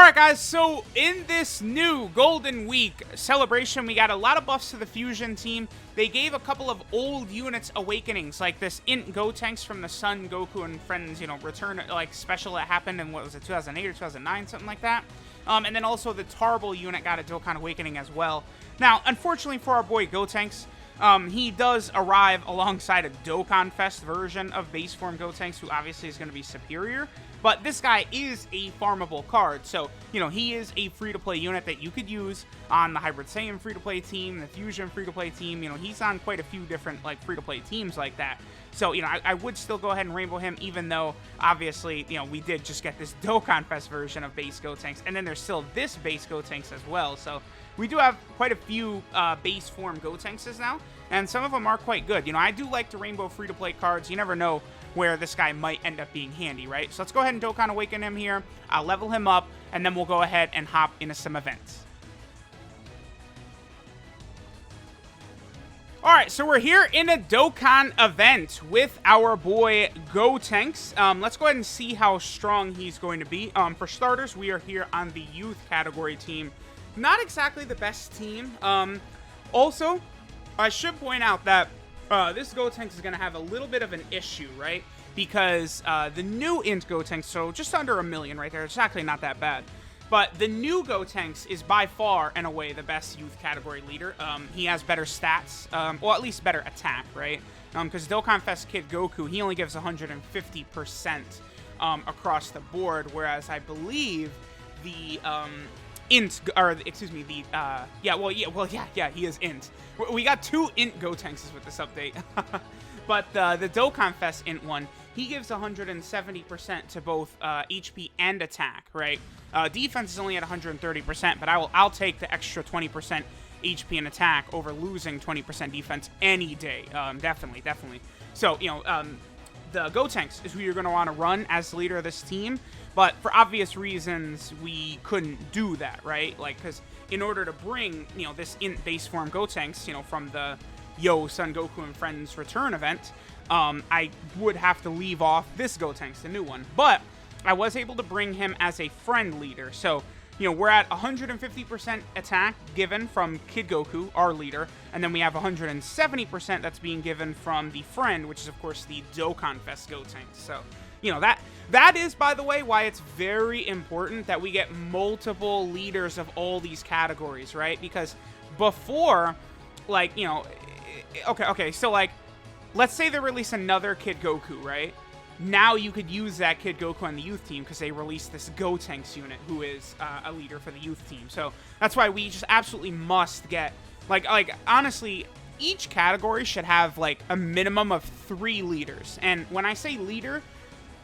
Alright guys, so in this new Golden Week celebration, we got a lot of buffs to the Fusion team. They gave a couple of old units awakenings, like this INT GOTENKS from the Sun Goku and Friends, return, like, special that happened in, what was it, 2008 or 2009, something like that. And then also the Tarble unit got a Dokkan awakening as well. Now, unfortunately for our boy GOTENKS, he does arrive alongside a Dokkan Fest version of base form GOTENKS, who obviously is going to be superior. But this guy is a farmable card, so, he is a free-to-play unit that you could use on the Hybrid Saiyan free-to-play team, the Fusion free-to-play team. He's on quite a few different, like, free-to-play teams like that. So, I would still go ahead and rainbow him, even though, obviously, we did just get this Dokkan Fest version of base GOTENKS, and then there's still this base GOTENKS as well. So, we do have quite a few base form GOTENKSes now, and some of them are quite good. I do like to rainbow free-to-play cards. You never know where this guy might end up being handy, right? So let's go ahead and Dokkan Awaken him here. I'll level him up, and then we'll go ahead and hop into some events. Alright, so we're here in a Dokkan event with our boy GOTENKS. Let's go ahead and see how strong he's going to be. For starters, we are here on the youth category team. Not exactly the best team. Also, I should point out that this GOTENKS is going to have a little bit of an issue, right? Because the new INT GOTENKS, so just under 1 million right there, it's actually not that bad. But the new GOTENKS is by far and away the best youth category leader. He has better stats, well, at least better attack, right? Because Dokkan Fest Kid Goku, he only gives 150% across the board, whereas I believe the INT, or excuse me, the he is INT. We got 2 INT GOTENKSes with this update. But the Dokkan Fest INT one, he gives 170% to both HP and attack, right? Defense is only at 130%, but I'll take the extra 20% HP and attack over losing 20% defense any day. Definitely. So, the GOTENKS is who you're going to want to run as the leader of this team, but for obvious reasons, we couldn't do that, right? Like, because in order to bring, this INT base form GOTENKS, from the Sun Goku and Friends return event, I would have to leave off this GOTENKS, the new one. But I was able to bring him as a friend leader. So, we're at 150% attack given from Kid Goku, our leader, and then we have 170% that's being given from the friend, which is, of course, the Dokkan Fest GOTENKS. So, that is, by the way, why it's very important that we get multiple leaders of all these categories, right? Because before, like, okay, so, like, let's say they release another Kid Goku, right? Now you could use that Kid Goku on the youth team because they released this GOTENKS unit who is a leader for the youth team. So that's why we just absolutely must get, like honestly, each category should have, like, a minimum of 3 leaders. And when I say leader,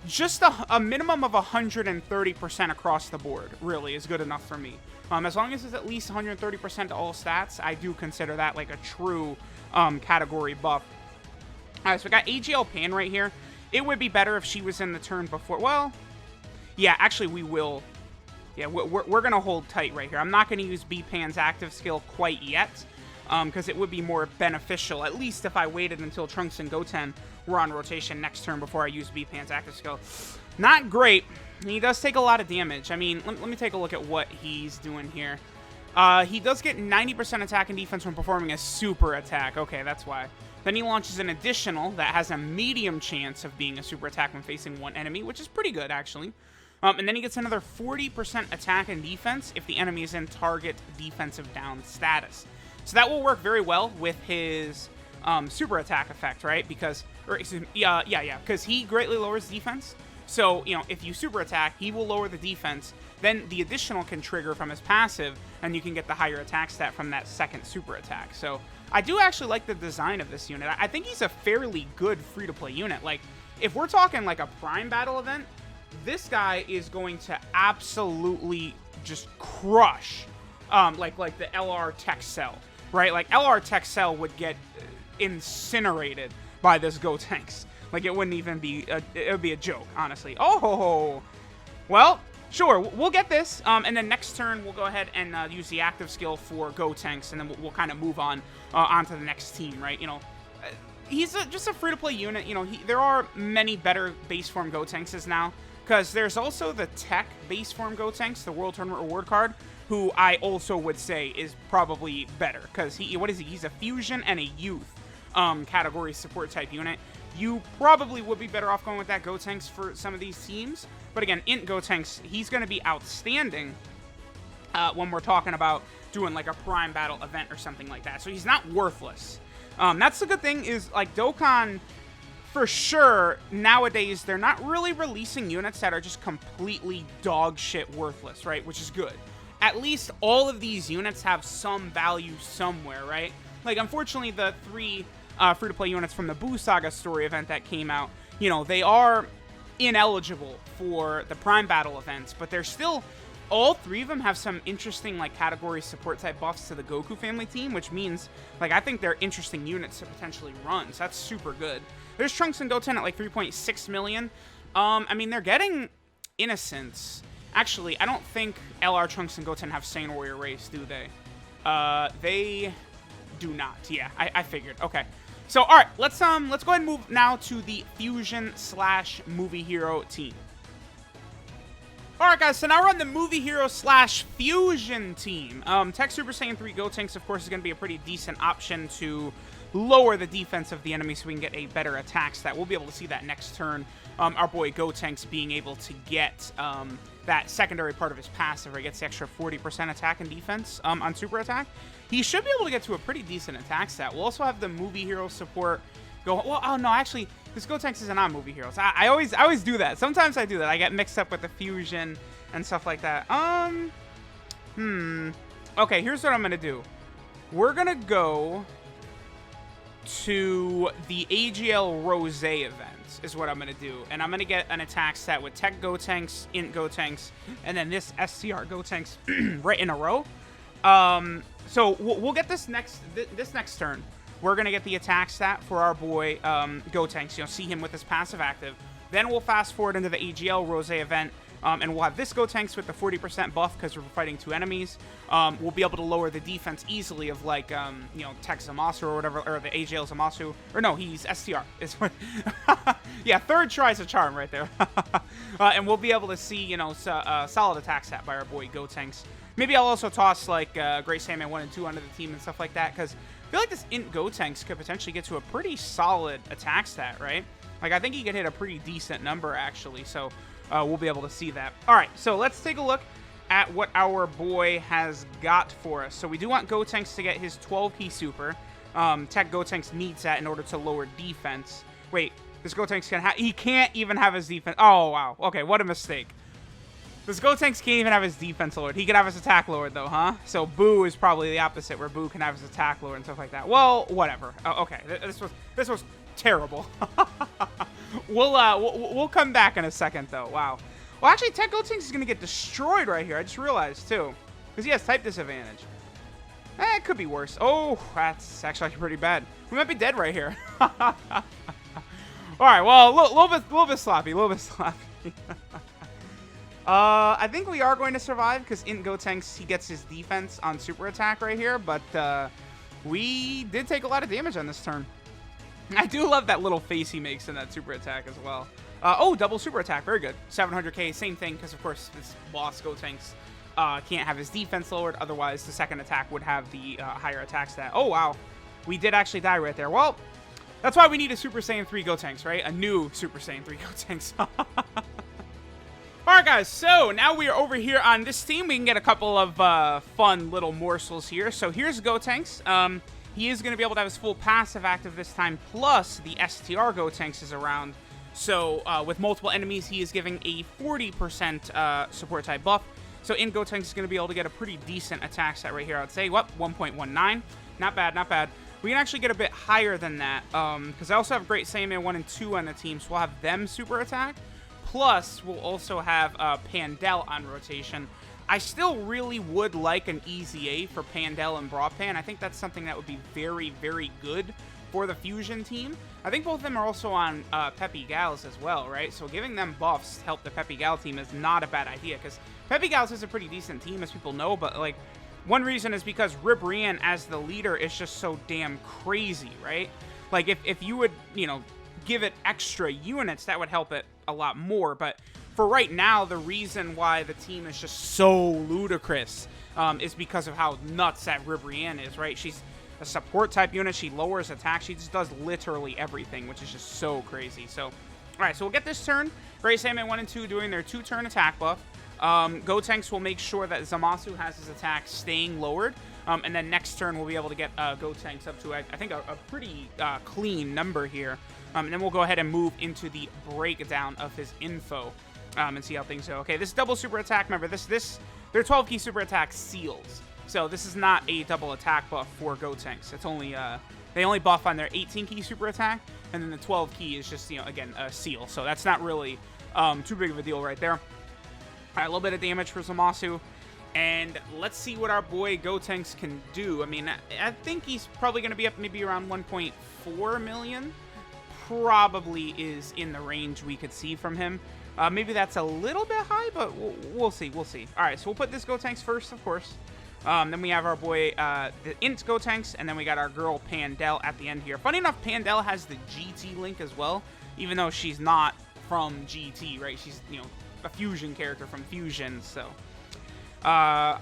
just a minimum of 130% across the board really is good enough for me. As long as it's at least 130% to all stats, I do consider that, like, a true category buff. Alright, so we got AGL Pan right here. It would be better if she was in the turn before. Well, yeah, actually we will. Yeah, we're going to hold tight right here. I'm not going to use B-Pan's active skill quite yet, because it would be more beneficial, at least if I waited until Trunks and Goten were on rotation next turn before I use B-Pan's active skill. Not great. He does take a lot of damage. I mean, let me take a look at what he's doing here. He does get 90% attack and defense when performing a super attack. Okay, that's why. Then he launches an additional that has a medium chance of being a super attack when facing one enemy, which is pretty good, actually. And then he gets another 40% attack and defense if the enemy is in target defensive down status. So that will work very well with his super attack effect, right? Because, because he greatly lowers defense. So, if you super attack, he will lower the defense. Then the additional can trigger from his passive, and you can get the higher attack stat from that second super attack. So I do actually like the design of this unit. I think he's a fairly good free-to-play unit. Like, if we're talking like a Prime Battle event, this guy is going to absolutely just crush, like the LR Tech Cell, right? Like, LR Tech Cell would get incinerated by this GOTENKS. Like, it wouldn't even be, it would be a joke, honestly. Oh, well, sure, we'll get this, and then next turn we'll go ahead and use the active skill for GOTENKS, and then we'll kind of move on onto the next team, right? He's just a free-to-play unit. There are many better base form GOTENKSes now, because there's also the Tech base form Gotenks, the World Tournament Reward card, who I also would say is probably better, because what is he? He's a Fusion and a Youth category support type unit. You probably would be better off going with that Gotenks for some of these teams. But again, INT Gotenks, he's going to be outstanding when we're talking about doing like a Prime Battle event or something like that. So he's not worthless. That's the good thing is, like, Dokkan, for sure, nowadays, they're not really releasing units that are just completely dog shit worthless, right? Which is good. At least all of these units have some value somewhere, right? Like, unfortunately, the 3 free-to-play units from the Boo Saga story event that came out, you know, they are ineligible for the Prime Battle events, but they're still... All 3 of them have some interesting, like, category support type buffs to the Goku family team, which means, like, I think they're interesting units to potentially run, so that's super good. There's Trunks and Goten at, like, 3.6 million. I mean, they're getting Innocence. Actually, I don't think LR Trunks and Goten have Saiyan Warrior Race, do they? They do not. Yeah, I figured. Okay. So, all right, let's go ahead and move now to the Fusion / Movie Hero team. Alright guys, so now we're on the Movie Hero / Fusion team. Tech Super Saiyan 3 Gotenks, of course, is going to be a pretty decent option to lower the defense of the enemy so we can get a better attack stat. We'll be able to see that next turn. Our boy Gotenks being able to get that secondary part of his passive where he gets the extra 40% attack and defense on super attack. He should be able to get to a pretty decent attack stat. We'll also have the Movie Hero support go... Well, oh no, actually... This Gotenks isn't on Movie Heroes. I always do that. Sometimes I do that. I get mixed up with the Fusion and stuff like that. Okay, here's what I'm going to do. We're going to go to the AGL Rose event is what I'm going to do. And I'm going to get an attack stat with Tech Gotenks, INT Gotenks, and then this SCR Gotenks right in a row. So we'll get this next turn. We're going to get the attack stat for our boy Gotenks, you know, see him with his passive active. Then we'll fast forward into the AGL Rose event, and we'll have this Gotenks with the 40% buff because we're fighting 2 enemies. We'll be able to lower the defense easily of, like, you know, Tech Zamasu or whatever, or the AGL Zamasu. Or no, he's STR. Yeah, third try's a charm right there. And we'll be able to see, you know, solid attack stat by our boy Gotenks. Maybe I'll also toss, like, Gray Sandman 1 and 2 onto the team and stuff like that, because I feel like this INT Gotenks could potentially get to a pretty solid attack stat, right? Like, I think he could hit a pretty decent number, actually, so we'll be able to see that. All right, so let's take a look at what our boy has got for us. So we do want Gotenks to get his 12P super. Tech Gotenks needs that in order to lower defense. Wait, this Gotenks he can't even have his defense. Oh, wow. Okay, what a mistake. This Gotenks can't even have his defense lowered. He can have his attack lowered, though, huh? So Boo is probably the opposite, where Boo can have his attack lowered and stuff like that. Well, whatever. Okay, this was terrible. We'll come back in a second, though. Wow. Well, actually, Tech Gotenks is going to get destroyed right here. I just realized, too. Because he has type disadvantage. It could be worse. Oh, that's actually pretty bad. We might be dead right here. All right, well, a little bit sloppy. I think we are going to survive because INT Gotenks, he gets his defense on super attack right here, but we did take a lot of damage on this turn. I do love that little face he makes in that super attack as well. Oh, double super attack. Very good. 700k, same thing, because, of course, this boss Gotenks can't have his defense lowered. Otherwise, the second attack would have the higher attack stat. Oh, wow. We did actually die right there. Well, that's why we need a Super Saiyan 3 Gotenks, right? A new Super Saiyan 3 Gotenks. Alright guys, so now we are over here on this team. We can get a couple of fun little morsels here. So here's Gotenks. He is going to be able to have his full passive active this time, plus the STR Gotenks is around. So with multiple enemies, he is giving a 40% support type buff. So INT Gotenks is going to be able to get a pretty decent attack stat right here. I'd say, what, 1.19? Not bad, not bad. We can actually get a bit higher than that, because I also have Great Saiyaman 1 and 2 on the team, so we'll have them super attack. Plus, we'll also have Pandel on rotation. I still really would like an EZA for Pandel and Broadpan. I think that's something that would be very, very good for the Fusion team. I think both of them are also on Peppy Gals as well, right? So giving them buffs to help the Peppy Gal team is not a bad idea, because Peppy Gals is a pretty decent team, as people know, but, like, one reason is because Ribrian as the leader is just so damn crazy, right? Like, if you would, you know, give it extra units, that would help it a lot more. But for right now, the reason why the team is just so ludicrous is because of how nuts that Ribrianne is, right? She's a support type unit. She lowers attack. She just does literally everything, which is just so crazy. So, all right, so we'll get this turn. Gray Sandman 1 and 2 doing their 2-turn attack buff. Gotenks will make sure that Zamasu has his attack staying lowered. And then next turn, we'll be able to get Gotenks up to, I think, a pretty clean number here. And then we'll go ahead and move into the breakdown of his info and see how things go. Okay, this double super attack, remember, their 12-key super attack seals. So this is not a double attack buff for Gotenks. It's only, they only buff on their 18-key super attack, and then the 12-key is just, again, a seal. So that's not really too big of a deal right there. All right, a little bit of damage for Zamasu. And let's see what our boy Gotenks can do. I mean, I think he's probably going to be up maybe around 1.4 million. Probably is in the range we could see from him. Maybe that's a little bit high, but we'll see. We'll see. All right, so we'll put this Gotenks first, of course. Then we have our boy, the INT Gotenks, and then we got our girl Pandel at the end here. Funny enough, Pandel has the GT link as well, even though she's not from GT, right? She's, a fusion character from Fusion, so... a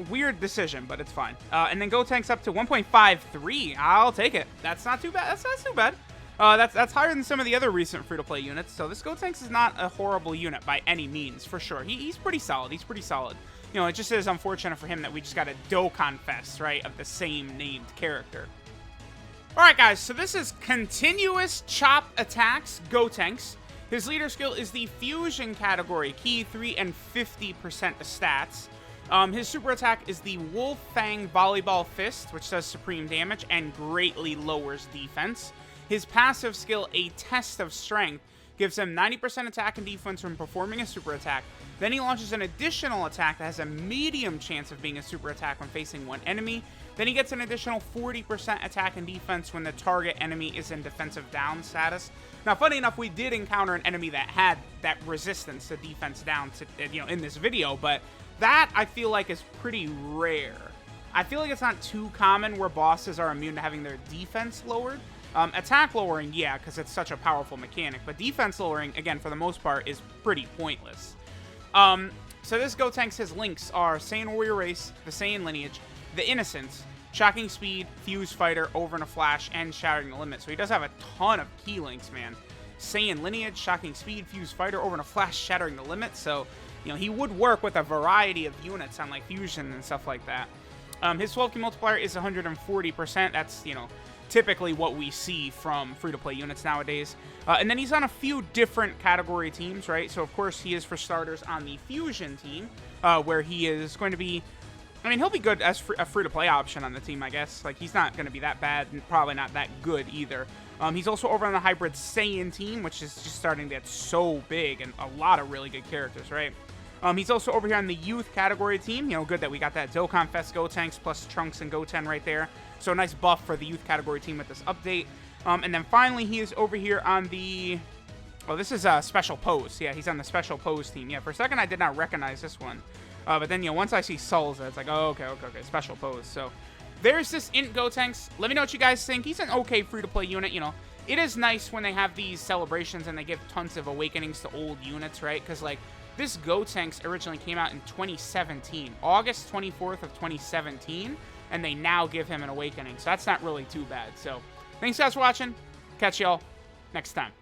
weird decision, but it's fine. And then Gotenks up to 1.53. I'll take it. That's not too bad. That's not too bad. That's higher than some of the other recent free-to-play units. So this Gotenks is not a horrible unit by any means, for sure. He's pretty solid. He's pretty solid. It just is unfortunate for him that we just got a Dokkan Fest, right, of the same named character. Alright, guys, so this is Continuous Chop Attacks Gotenks. His leader skill is the Fusion category, key 3 and 50% stats. His super attack is the Wolf Fang Volleyball Fist, which does supreme damage and greatly lowers defense. His passive skill, a Test of Strength, gives him 90% attack and defense from performing a super attack. Then he launches an additional attack that has a medium chance of being a super attack when facing one enemy. Then he gets an additional 40% attack and defense when the target enemy is in defensive down status. Now, funny enough, we did encounter an enemy that had that resistance to defense down in this video, but that I feel like is pretty rare. I feel like it's not too common where bosses are immune to having their defense lowered. Attack lowering, yeah, because it's such a powerful mechanic, but defense lowering, again, for the most part, is pretty pointless. So this Gotenks, his links are Saiyan Warrior Race, the Saiyan Lineage, the Innocence, Shocking Speed, Fuse Fighter, Over in a Flash, and Shattering the Limit. So he does have a ton of key links, man. Saiyan Lineage, Shocking Speed, Fuse Fighter, Over in a Flash, Shattering the Limit. So, he would work with a variety of units on, like, Fusion and stuff like that. His 12-key multiplier is 140%. That's, typically what we see from free-to-play units nowadays. And then he's on a few different category teams, right? So, of course, he is, for starters, on the Fusion team, where he is going to be... I mean, he'll be good as a free-to-play option on the team, I guess. Like, he's not going to be that bad and probably not that good either. He's also over on the Hybrid Saiyan team, which is just starting to get so big and a lot of really good characters, right? He's also over here on the Youth category team. Good that we got that Dokkan Fest Gotenks plus Trunks and Goten right there. So a nice buff for the Youth category team with this update. And then finally, he is over here on the... Oh, this is a Special Pose. Yeah, he's on the Special Pose team. Yeah, for a second, I did not recognize this one. But then, once I see Sulza, it's like, oh, okay, Special Pose. So there's this INT Gotenks. Let me know what you guys think. He's an okay free-to-play unit, It is nice when they have these celebrations and they give tons of awakenings to old units, right? Because, like, this Gotenks originally came out in 2017. August 24th of 2017. And they now give him an awakening. So that's not really too bad. So thanks, guys, for watching. Catch y'all next time.